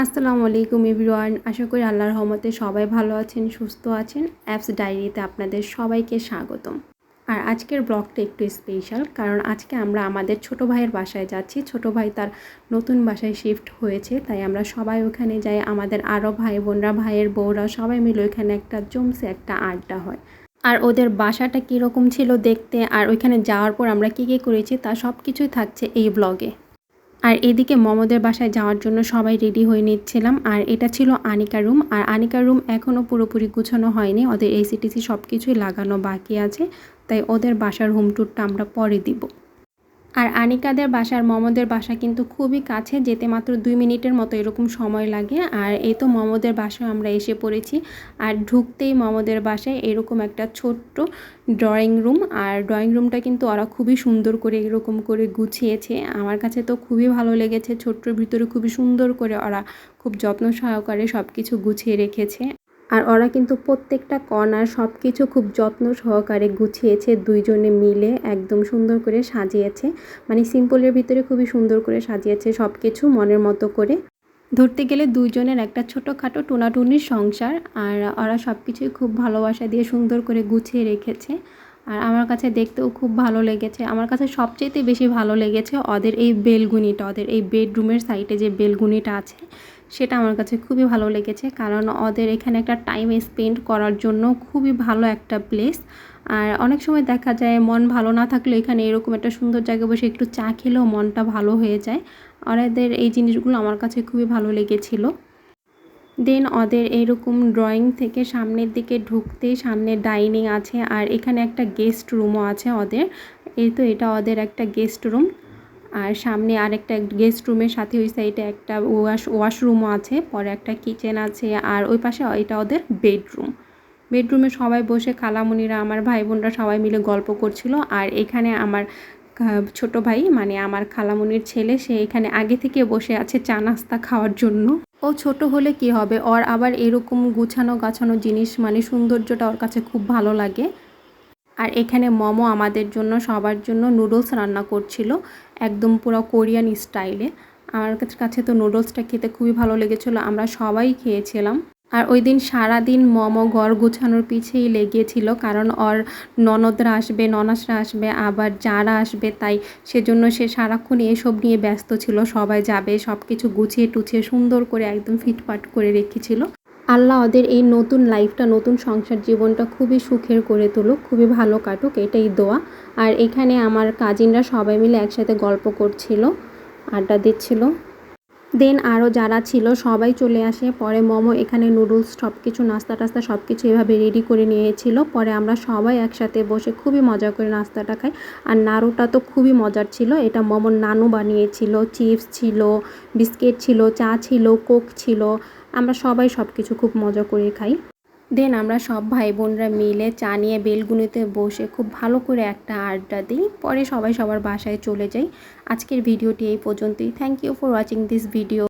আসসালামু আলাইকুম এভরিওয়ান। আশা করি আল্লাহর রহমতে সবাই ভালো আছেন, সুস্থ আছেন। অ্যাপস ডায়েরিতে আপনাদের সবাইকে স্বাগতম। আর আজকের ব্লগটা একটু স্পেশাল, কারণ আজকে আমরা আমাদের ছোট ভাইয়ের বাসায় যাচ্ছি। ছোট ভাই তার নতুন বাসায় শিফট হয়েছে, তাই আমরা সবাই ওখানে যাই। আমাদের আরও ভাই বোনরা, ভাইয়ের বউরা সবাই মিলে ওইখানে একটা জমছে একটা আড্ডা হয়। আর ওদের বাসাটা কীরকম ছিল দেখতে, আর ওইখানে যাওয়ার পর আমরা কী কী করেছি তা সব কিছুই থাকছে এই ব্লগে। আর এদিকে মমদের বাসায় যাওয়ার জন্য সবাই রেডি হয়ে নিচ্ছিলাম। আর এটা ছিল আনিকা রুম। আর আনিকা রুম এখনও পুরোপুরি গুছানো হয়নি, ওদের এসিটিসি সব কিছুই লাগানো বাকি আছে, তাই ওদের বাসার হোম ট্যুরটা আমরা পরে দিব। আর আনিকাদের বাসার মমদের বাসা কিন্তু খুবই কাছে, যেতে মাত্র 2 মিনিটের মতো এরকম সময় লাগে। আর এই তো মমদের বাসায় আমরা এসে পড়েছি। আর ঢুকতেই মমদের বাসায় এরকম একটা ছোট্ট ড্রয়িং রুম। আর ড্রয়িং রুমটা কিন্তু ওরা খুবই সুন্দর করে এরকম করে গুছিয়েছে। আমার কাছে তো খুবই ভালো লেগেছে। ছোট্টর ভিতরে খুবই সুন্দর করে ওরা খুব যত্ন সহকারে সব কিছু গুছিয়ে রেখেছে। আর ওরা কিন্তু প্রত্যেকটা কর্নার সব কিছু খুব যত্ন সহকারে গুছিয়েছে, দুইজনে মিলে একদম সুন্দর করে সাজিয়েছে। মানে সিম্পলের ভিতরে খুবই সুন্দর করে সাজিয়েছে সব কিছু মনের মতো করে। ধরতে গেলে দুইজনের একটা ছোটোখাটো টুনাটুনির সংসার। আর ওরা সব কিছুই খুব ভালোবাসা দিয়ে সুন্দর করে গুছিয়ে রেখেছে। আর আমার কাছে দেখতেও খুব ভালো লেগেছে। আমার কাছে সবচেয়ে বেশি ভালো লেগেছে ওদের এই বেলগুনিটা, ওদের এই বেডরুমের সাইডে যে বেলগুনিটা আছে সেটা আমার কাছে খুবই ভালো লেগেছে, কারণ ওদের এখানে একটা টাইম স্পেন্ড করার জন্য খুবই ভালো একটা প্লেস। আর অনেক সময় দেখা যায় মন ভালো না থাকলে এখানে এরকম একটা সুন্দর জায়গায় বসে একটু চা খেলেও মনটা ভালো হয়ে যায়। ওদের এই জিনিসগুলো আমার কাছে খুবই ভালো লেগেছিল। দেন ওদের এইরকম ড্রয়িং থেকে সামনের দিকে ঢুকতেই সামনে ডাইনিং আছে, আর এখানে একটা গেস্ট রুমও আছে ওদের। এই তো এটা ওদের একটা গেস্ট রুম। আর সামনে আরেকটা গেস্ট রুমের সাথে ওই সাইডে একটা ওয়াশরুমও আছে, পরে একটা কিচেন আছে। আর ওই পাশে এটা ওদের বেডরুমে সবাই বসে খালামুনিরা, আমার ভাই বোনরা সবাই মিলে গল্প করছিল। আর এখানে আমার ছোট ভাই, মানে আমার খালামুনির ছেলে, সে এখানে আগে থেকে বসে আছে চা নাস্তা খাওয়ার জন্য। ও ছোট হলে কি হবে, ওর আবার এরকম গুছানো গাছানো জিনিস, মানে সৌন্দর্যটা ওর কাছে খুব ভালো লাগে। আর এখানে মমো আমাদের জন্য সবার জন্য নুডলস রান্না করছিল, একদম পুরো কোরিয়ান স্টাইলে। আমার কাছে তো নুডলসটা খেতে খুবই ভালো লেগেছিলো, আমরা সবাই খেয়েছিলাম। আর ওই দিন সারাদিন মমো ঘর গোছানোর পিছেই লেগেছিল, কারণ ওর ননদরা আসবে, ননাসরা আসবে, আবার যারা আসবে, তাই সেজন্য সে সারাক্ষণ এসব নিয়ে ব্যস্ত ছিল। সবাই যাবে, সব কিছু গুছিয়ে টুছিয়ে সুন্দর করে একদম ফিটফাট করে রেখেছিল। আল্লাহ ওদের এই নতুন লাইফটা, নতুন সংসার জীবনটা খুবই সুখের করে তুলুক, খুবই ভালো কাটুক, এটাই দোয়া। আর এখানে আমার কাজিনরা সবাই মিলে একসাথে গল্প করছিল, আড্ডা দিচ্ছিল। দেন আরও যারা ছিল সবাই চলে আসে। পরে মমো এখানে নুডলস সব কিছু নাস্তা টাস্তা সব কিছু এভাবে রেডি করে নিয়েছিল। পরে আমরা সবাই একসাথে বসে খুবই মজা করে নাস্তাটা খাই। আর নাড়ুটা তো খুবই মজার ছিল, এটা মমোর নানু বানিয়েছিল। চিপস ছিল, বিস্কিট ছিল, চা ছিল, কোক ছিল। আমরা সবাই সব কিছু খুব মজা করে খাই। দেন আমরা সব ভাই বোনরা মিলে চা নিয়ে বেলগুনিতে বসে খুব ভালো করে একটা আড্ডা দিই। পরে সবাই সবার বাসায় চলে যাই। আজকের ভিডিওটি এই পর্যন্তই। Thank you for watching this video.